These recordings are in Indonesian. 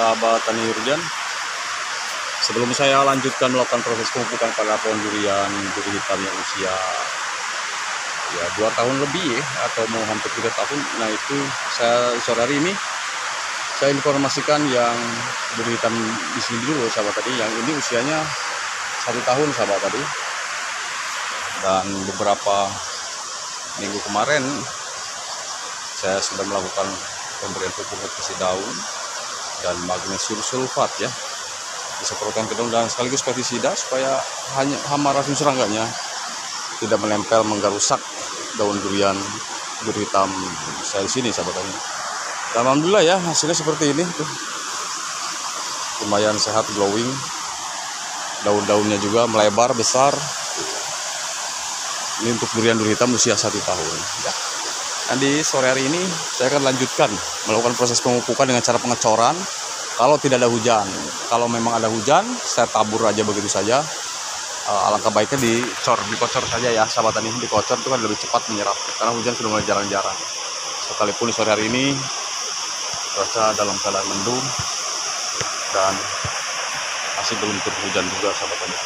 sahabat tani durian. Sebelum saya lanjutkan melakukan proses pemupukan pada pohon durian duri hitam yang usia 2 tahun lebih atau mau hampir 3 tahun. Nah itu sore hari ini saya informasikan yang duri hitam di sini dulu sahabat tadi. Yang ini usianya 1 tahun sahabat tadi. Dan beberapa minggu kemarin saya sudah melakukan pemberian pupuk nutrisi daun dan magnesium sulfat ya, disemprotkan ke daun dan sekaligus pestisida supaya hama racun serangganya tidak menempel menggarusak daun durian duri hitam saya di sini sahabat tani. Alhamdulillah ya, hasilnya seperti ini tuh. Lumayan sehat, glowing, daun-daunnya juga melebar besar. Ini untuk durian duri hitam usia 1 tahun ya. Dan di sore hari ini saya akan lanjutkan melakukan proses pemupukan dengan cara pengecoran kalau tidak ada hujan. Kalau memang ada hujan, saya tabur aja begitu saja. Alangkah baiknya dikocor saja ya sahabat tani. Dikocor itu kan lebih cepat menyerap karena hujan sudah mulai jarang-jarang. Sekalipun di sore hari ini cuaca dalam keadaan mendung dan masih belum turun hujan juga sahabat tani.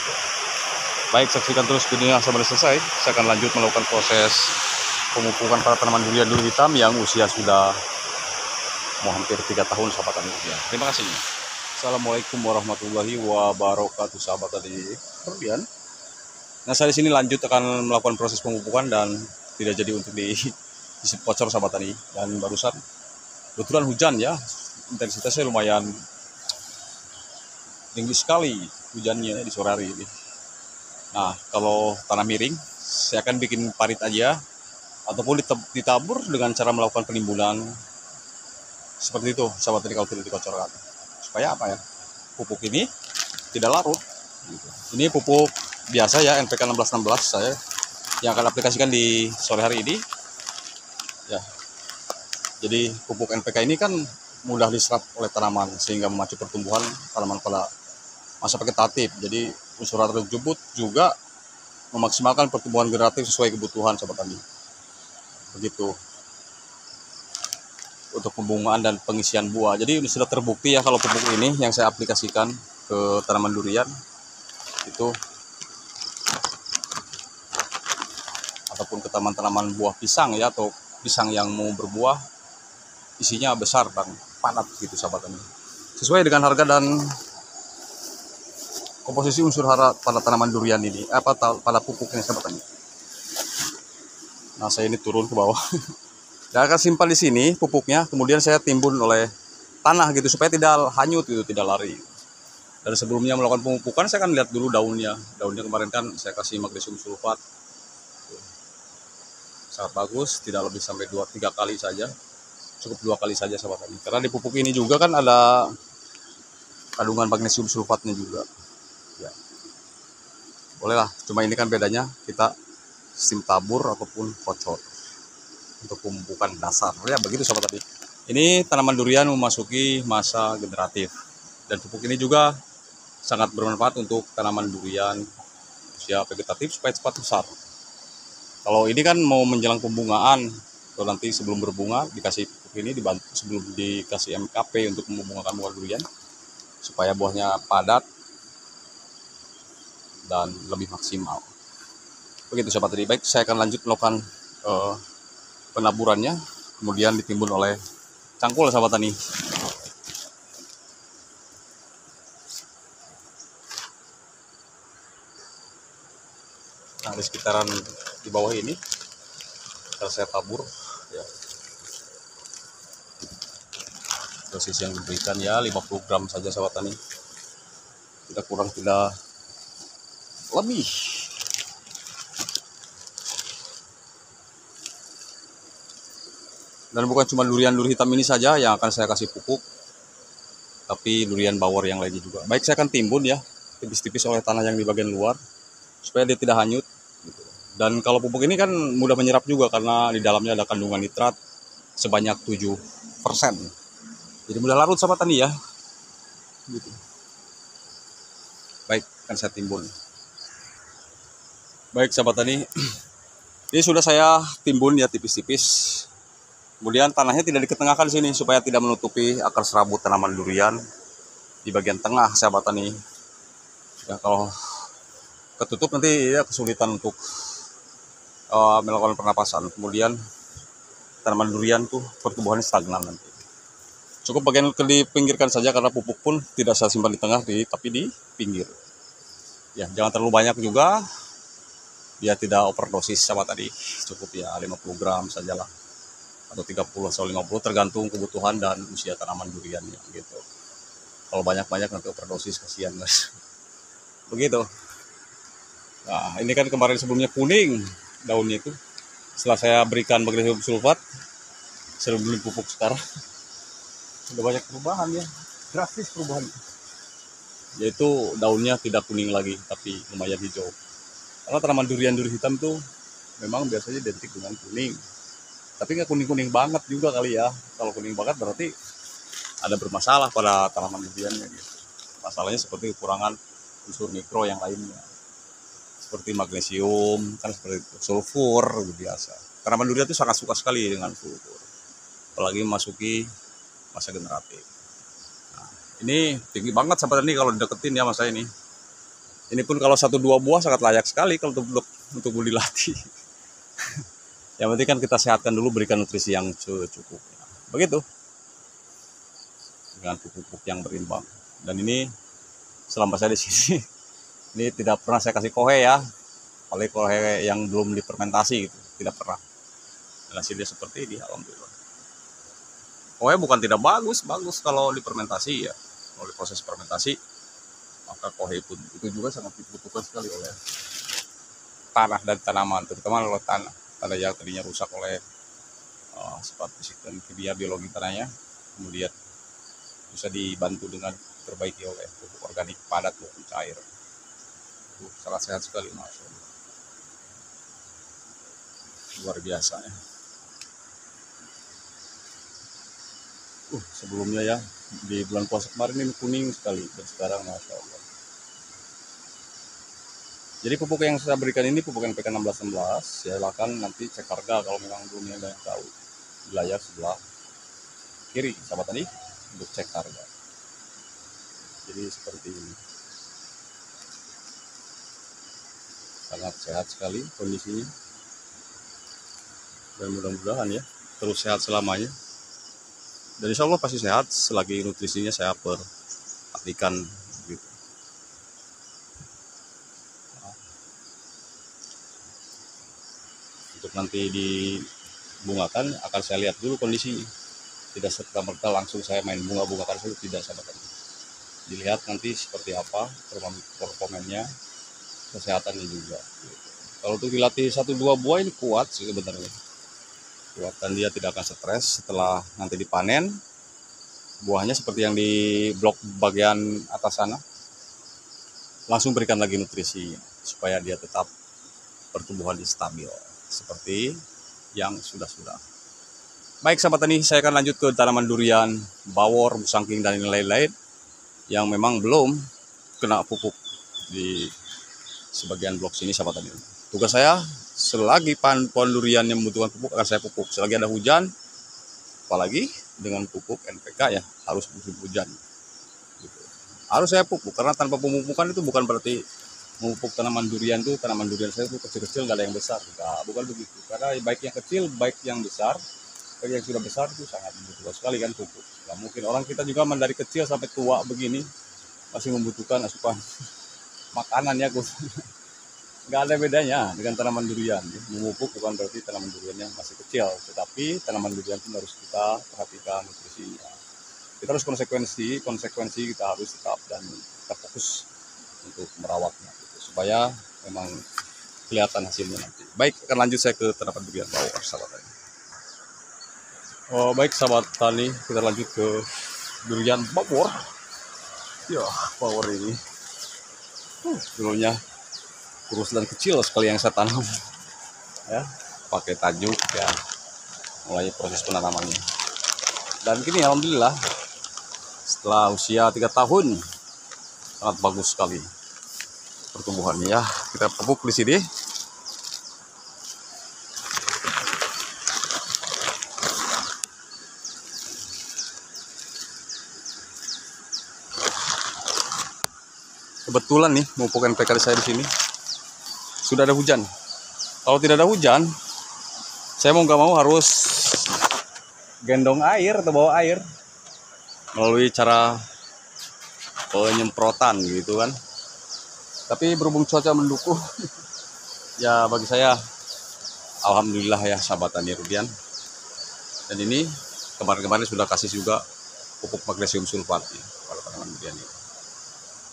Baik, saksikan terus videonya sampai selesai. Saya akan lanjut melakukan proses pemupukan pada tanaman durian duri hitam yang usia sudah mau hampir 3 tahun sahabat tani. Terima kasih. Assalamualaikum warahmatullahi wabarakatuh sahabat tani durian. Nah, saya di sini lanjut akan melakukan proses pemupukan dan tidak jadi untuk dikocor sahabat tani. Dan barusan kebetulan hujan ya, intensitasnya lumayan tinggi sekali hujannya di sore hari ini. Nah, kalau tanah miring, saya akan bikin parit aja, ataupun ditabur dengan cara melakukan penimbunan seperti itu, sahabat tadi, kalau tidak dikocorkan. Supaya apa ya? Pupuk ini tidak larut. Ini pupuk biasa ya, NPK 1616 saya yang akan aplikasikan di sore hari ini. Ya, jadi pupuk NPK ini kan mudah diserap oleh tanaman sehingga memacu pertumbuhan tanaman pada masa vegetatif. Jadi unsur hara tersebut juga memaksimalkan pertumbuhan generatif sesuai kebutuhan sahabat tani. Begitu untuk pembungaan dan pengisian buah. Jadi sudah terbukti ya kalau pupuk ini yang saya aplikasikan ke tanaman durian itu ataupun ke tanaman buah pisang ya, atau pisang yang mau berbuah isinya besar dan padat gitu sahabat tani. Sesuai dengan harga dan komposisi unsur hara pada tanaman durian ini, pada pupuknya sahabat tani. Nah, saya ini turun ke bawah. Dan akan simpan di sini pupuknya, kemudian saya timbun oleh tanah gitu supaya tidak hanyut gitu, tidak lari. Dan sebelumnya melakukan pemupukan saya akan lihat dulu daunnya. Daunnya kemarin kan saya kasih magnesium sulfat. Sangat bagus, tidak lebih sampai 2-3 kali saja. Cukup 2 kali saja sahabat tani. Karena di pupuk ini juga kan ada kandungan magnesium sulfatnya juga. Ya. Bolehlah, cuma ini kan bedanya kita sistem tabur ataupun kocor untuk pemupukan dasar. Ya begitu sahabat tadi. Ini tanaman durian memasuki masa generatif dan pupuk ini juga sangat bermanfaat untuk tanaman durian usia vegetatif supaya cepat besar. Kalau ini kan mau menjelang pembungaan, kalau nanti sebelum berbunga dikasih pupuk ini, dibantu sebelum dikasih MKP untuk membungakan buah durian supaya buahnya padat dan lebih maksimal. Begitu sahabat tadi. Baik, saya akan lanjut melakukan penaburannya, kemudian ditimbun oleh cangkul sahabat tani. Nah, di sekitaran di bawah ini akan saya tabur ya. Dosis yang diberikan ya 50 gram saja sahabat tani. Tidak kurang tidak lebih. Dan bukan cuma durian duri hitam ini saja yang akan saya kasih pupuk, tapi durian bawor yang lainnya juga. Baik, saya akan timbun ya tipis-tipis oleh tanah yang di bagian luar supaya dia tidak hanyut. Dan kalau pupuk ini kan mudah menyerap juga karena di dalamnya ada kandungan nitrat sebanyak 7%. Jadi mudah larut sahabat tani ya. Gitu. Baik, akan saya timbun. Baik sahabat tani, ini sudah saya timbun ya tipis-tipis. Kemudian tanahnya tidak diketengahkan sini supaya tidak menutupi akar serabut tanaman durian di bagian tengah sahabat tani. Ya, kalau ketutup nanti ya kesulitan untuk melakukan pernapasan. Kemudian tanaman durian tuh pertumbuhannya stagnan nanti. Cukup bagian dipinggirkan saja karena pupuk pun tidak saya simpan di tengah, tapi di pinggir. Ya, jangan terlalu banyak juga, biar tidak overdosis sama tadi. Cukup ya 50 gram sajalah, atau 30 atau 50 tergantung kebutuhan dan usia tanaman duriannya gitu. Kalau banyak-banyak nanti overdosis, kasihan guys. Begitu. Nah, ini kan kemarin sebelumnya kuning daunnya itu. Setelah saya berikan magnesium sulfat, sebelum pupuk sekarang, sudah banyak perubahan ya, drastis perubahan. Yaitu daunnya tidak kuning lagi, tapi lumayan hijau. Karena tanaman durian hitam tuh memang biasanya identik dengan kuning. Tapi nggak kuning-kuning banget juga kali ya. Kalau kuning banget berarti ada bermasalah pada tanaman duriannya gitu. Masalahnya seperti kekurangan unsur mikro yang lainnya. Seperti magnesium, kan seperti sulfur biasa. Tanaman durian itu sangat suka sekali dengan sulfur. Apalagi memasuki masa generatif. Nah, ini tinggi banget sahabat ini kalau dideketin ya mas saya ini. Ini pun kalau 1-2 buah sangat layak sekali kalau untuk dilatih. Yang penting kan kita sehatkan dulu, berikan nutrisi yang cukup. Begitu. Dengan pupuk yang berimbang. Dan ini selama saya di sini, ini tidak pernah saya kasih kohe ya. Apalagi kohe yang belum difermentasi gitu, tidak pernah. Dan hasilnya seperti ini, alhamdulillah. Kohe bukan tidak bagus kalau difermentasi ya. Kalau proses fermentasi, maka kohe pun itu juga sangat dibutuhkan sekali oleh tanah dan tanaman, terutama oleh tanah yang tadinya rusak oleh sifat fisik dan kimia biologi tanahnya, kemudian bisa dibantu dengan diperbaiki oleh pupuk organik padat maupun cair. Sangat sehat sekali, masya Allah. Luar biasa ya. Sebelumnya ya di bulan puasa kemarin ini kuning sekali, dan sekarang masya Allah. Jadi pupuk yang saya berikan ini pupuk NPK 1616. Silakan nanti cek harga kalau memang belum ada yang tahu. Di layar sebelah kiri sahabat tadi untuk cek harga. Jadi seperti ini. Sangat sehat sekali kondisinya. Dan mudah-mudahan ya terus sehat selamanya. Dan insya Allah pasti sehat selagi nutrisinya saya perhatikan gitu. Untuk nanti dibungakan akan saya lihat dulu kondisinya. Tidak serta-merta langsung saya main bunga-bungakan saja, tidak sahabat. Dilihat nanti seperti apa performanya, kesehatannya juga gitu. Kalau untuk dilatih 1-2 buah ini kuat sih sebenarnya. Dan dia tidak akan stres setelah nanti dipanen buahnya seperti yang di blok bagian atas sana. Langsung berikan lagi nutrisi supaya dia tetap pertumbuhan stabil seperti yang sudah. Baik sahabat tani, saya akan lanjut ke tanaman durian, bawor, musangking dan lain-lain yang memang belum kena pupuk di sebagian blok sini sahabat tani. Tugas saya selagi pohon durian yang membutuhkan pupuk akan saya pupuk. Selagi ada hujan, apalagi dengan pupuk NPK ya harus musim hujan. Gitu. Harus saya pupuk karena tanpa pemupukan itu bukan berarti memupuk tanaman durian itu, tanaman durian saya itu kecil-kecil nggak ada yang besar. Enggak, bukan begitu. Karena baik yang kecil, baik yang besar, baik yang sudah besar itu sangat membutuhkan sekali kan pupuk. Nggak mungkin orang kita juga dari kecil sampai tua begini masih membutuhkan asupan makanan ya, nggak ada bedanya dengan tanaman durian. Memupuk bukan berarti tanaman duriannya masih kecil, tetapi tanaman durian itu harus kita perhatikan nutrisinya. Kita harus konsekuensi kita harus tetap dan kita fokus untuk merawatnya gitu, supaya memang kelihatan hasilnya nanti. Baik, akan lanjut saya ke tanaman durian bawor sahabat tani. Baik sahabat tani, kita lanjut ke durian bawor. Ya, bawor ini dulunya kurus dan kecil sekali yang saya tanam ya, pakai tajuk ya, mulai proses penanamannya. Dan kini alhamdulillah setelah usia 3 tahun sangat bagus sekali pertumbuhannya ya. Kita pupuk di sini. Kebetulan nih memupuk NPK saya di sini sudah ada hujan. Kalau tidak ada hujan, saya mau nggak mau harus gendong air atau bawa air melalui cara penyemprotan gitu kan. Tapi berhubung cuaca mendukung, ya bagi saya alhamdulillah ya sahabat tani Rudian. Dan ini kemarin-kemarin sudah kasih juga pupuk magnesium sulfat ya, pada tanaman Rudian ini.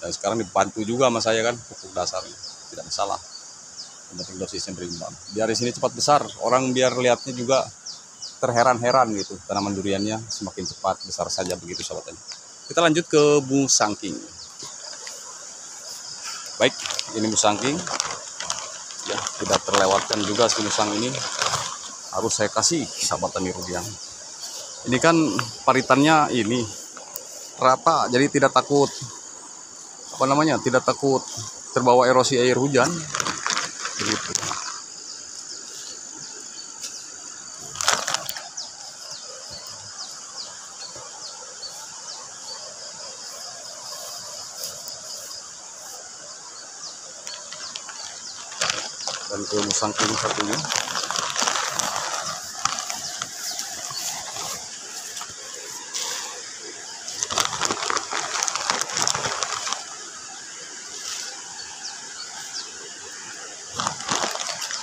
Dan sekarang dibantu juga sama saya kan pupuk dasarnya, tidak masalah. Yang penting dosisnya berimbang. Biar di sini cepat besar, orang biar lihatnya juga terheran-heran gitu. Tanaman duriannya semakin cepat besar saja begitu sahabat tani. Kita lanjut ke musangking. Baik, ini musangking. Ya, tidak terlewatkan juga si musang ini. Harus saya kasih sahabat tani Rudian. Ini kan paritannya ini rata, jadi tidak takut tidak takut terbawa erosi air hujan. Begitu. Dan ke musangking satunya.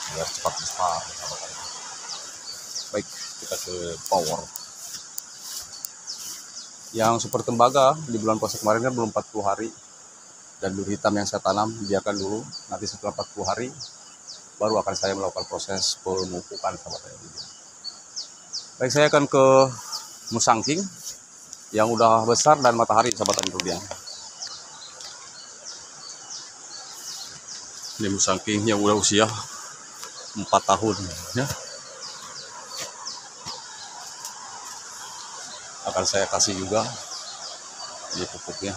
Biar cepat besar. Baik, kita ke power. Yang super tembaga di bulan puasa kemarin kan belum 40 hari. Dan duri hitam yang saya tanam biarkan dulu. Nanti setelah 40 hari baru akan saya melakukan proses pemupukan sahabat saya. Baik, saya akan ke musangking yang udah besar dan matahari sahabat tani Rudian. Ini musangking yang udah usia 4 tahun ya. Akan saya kasih juga di pupuknya.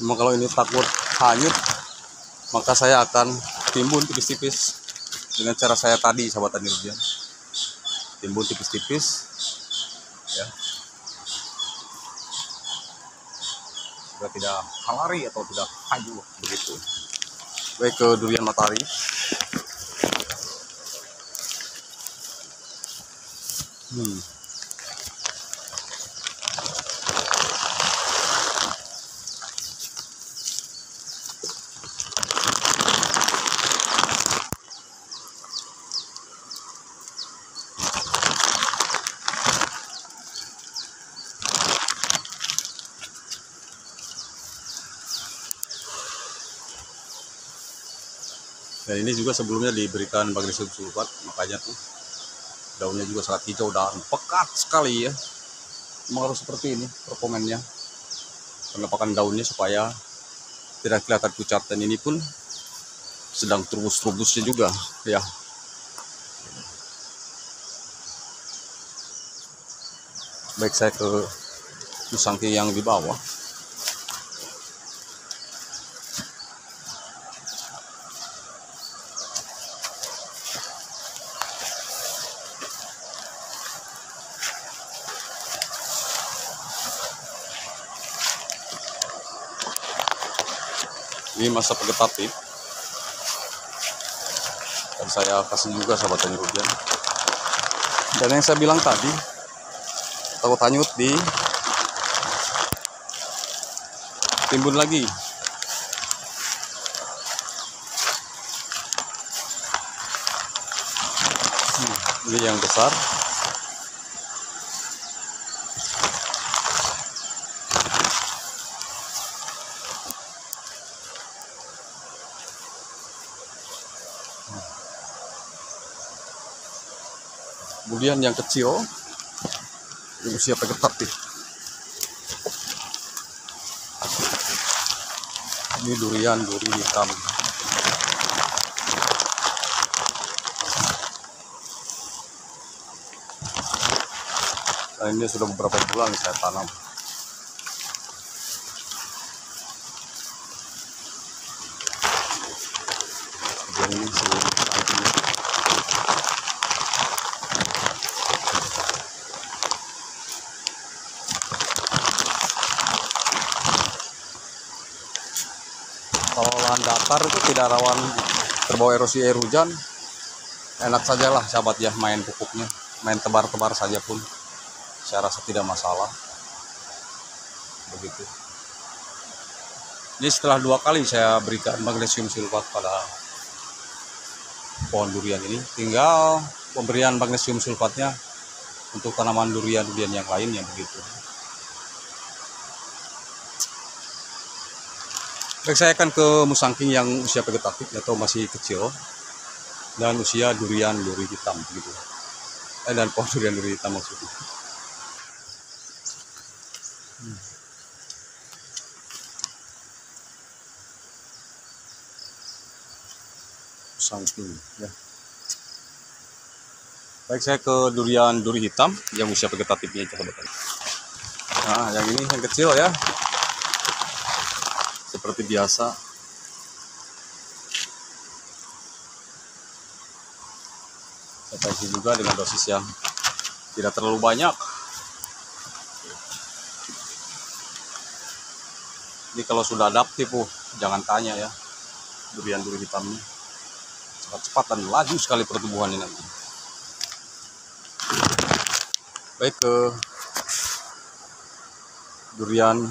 Memang kalau ini takut hanyut, maka saya akan timbun tipis-tipis dengan cara saya tadi sahabat tani Rudian. Timbun tipis-tipis ya, supaya tidak halari atau tidak hanyut begitu. Baik, ke durian matahari. Dan ini juga sebelumnya diberikan magnesium sulfat, makanya tuh daunnya juga sangat hijau dan pekat sekali ya. Memang harus seperti ini performanya, pengepakan daunnya supaya tidak kelihatan pucat. Dan ini pun sedang trubus-trubusnya juga ya. Baik, saya ke musangking yang di bawah. Ini masa vegetatif, dan saya kasih juga sahabat tani Rudian. Dan yang saya bilang tadi, takut hanyut di timbun lagi. Ini yang besar. Kemudian yang kecil ini usia vegetatif. Ini duri hitam. Nah, ini sudah beberapa bulan saya tanam. Kemudian ini seluruh lahan datar itu tidak rawan terbawa erosi air hujan. Enak sajalah sahabat ya main pupuknya, main tebar-tebar saja pun saya rasa tidak masalah. Begitu. Jadi setelah 2 kali saya berikan magnesium sulfat pada pohon durian ini, tinggal pemberian magnesium sulfatnya untuk tanaman durian yang lainnya begitu. Baik, saya akan ke musangking yang usia vegetatif atau masih kecil dan usia durian duri hitam begitu. Dan pohon durian duri hitam maksudnya. Musangking ya. Baik, saya ke durian duri hitam yang usia vegetatifnya sahabat. Nah, yang ini yang kecil ya. Seperti biasa. Saya isi juga dengan dosis yang tidak terlalu banyak. Ini kalau sudah adaptif, jangan tanya ya. Durian duri hitam ini cepat-cepat dan laju sekali pertumbuhannya nanti. Baik, ke durian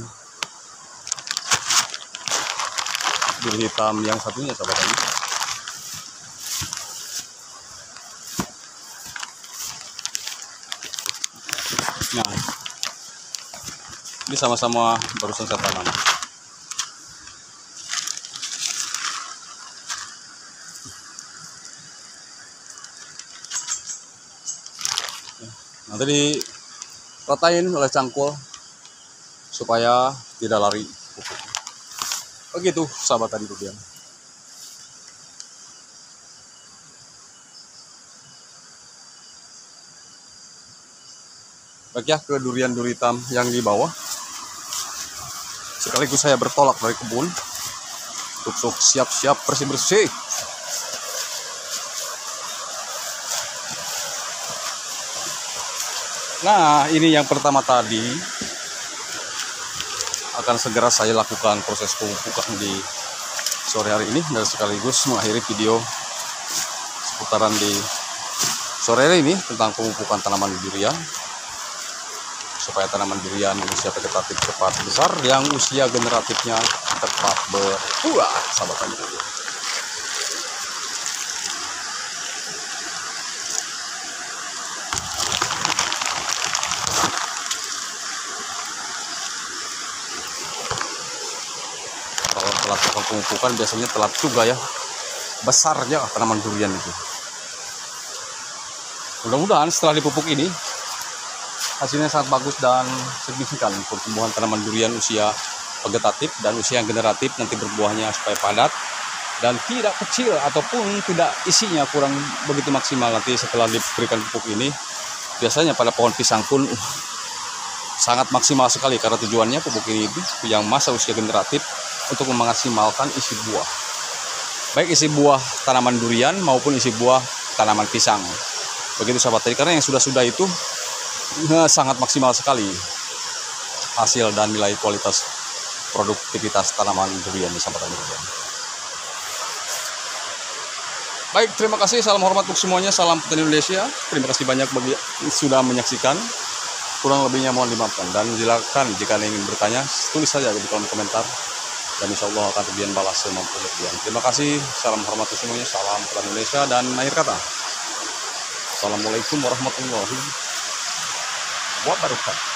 duri hitam yang satunya sahabat ini. Nah, ini sama-sama barusan saya tanam. Nanti diratain oleh cangkul supaya tidak lari pupuk. Begitu sahabat tadi durian. Baik ya, ke durian duri hitam yang di bawah. Sekaligus saya bertolak dari kebun untuk siap-siap bersih-bersih. Nah, ini yang pertama tadi akan segera saya lakukan proses pemupukan di sore hari ini dan sekaligus mengakhiri video seputaran di sore hari ini tentang pemupukan tanaman durian supaya tanaman durian usia vegetatif cepat besar, yang usia generatifnya cepat berbuah, sahabat tani. Kalau telat melakukan pemupukan biasanya telat juga ya besarnya tanaman durian itu. Mudah-mudahan setelah dipupuk ini hasilnya sangat bagus dan signifikan pertumbuhan tanaman durian usia vegetatif dan usia yang generatif nanti berbuahnya supaya padat dan tidak kecil ataupun tidak isinya kurang begitu maksimal nanti setelah diberikan pupuk ini. Biasanya pada pohon pisang pun sangat maksimal sekali karena tujuannya pupuk ini yang masa usia generatif untuk memaksimalkan isi buah. Baik isi buah tanaman durian maupun isi buah tanaman pisang. Begitu sahabat tadi, karena yang sudah-sudah itu sangat maksimal sekali hasil dan nilai kualitas produktivitas tanaman durian di sahabat tani. Baik, terima kasih, salam hormat untuk semuanya, salam petani Indonesia. Terima kasih banyak bagi sudah menyaksikan. Kurang lebihnya mohon dimaafkan dan silakan jika ingin bertanya tulis saja di kolom komentar dan insya Allah akan kemudian balas semampu kemudian. Terima kasih, salam hormat untuk semuanya, salam petani Indonesia, dan akhir kata assalamualaikum warahmatullahi wabarakatuh.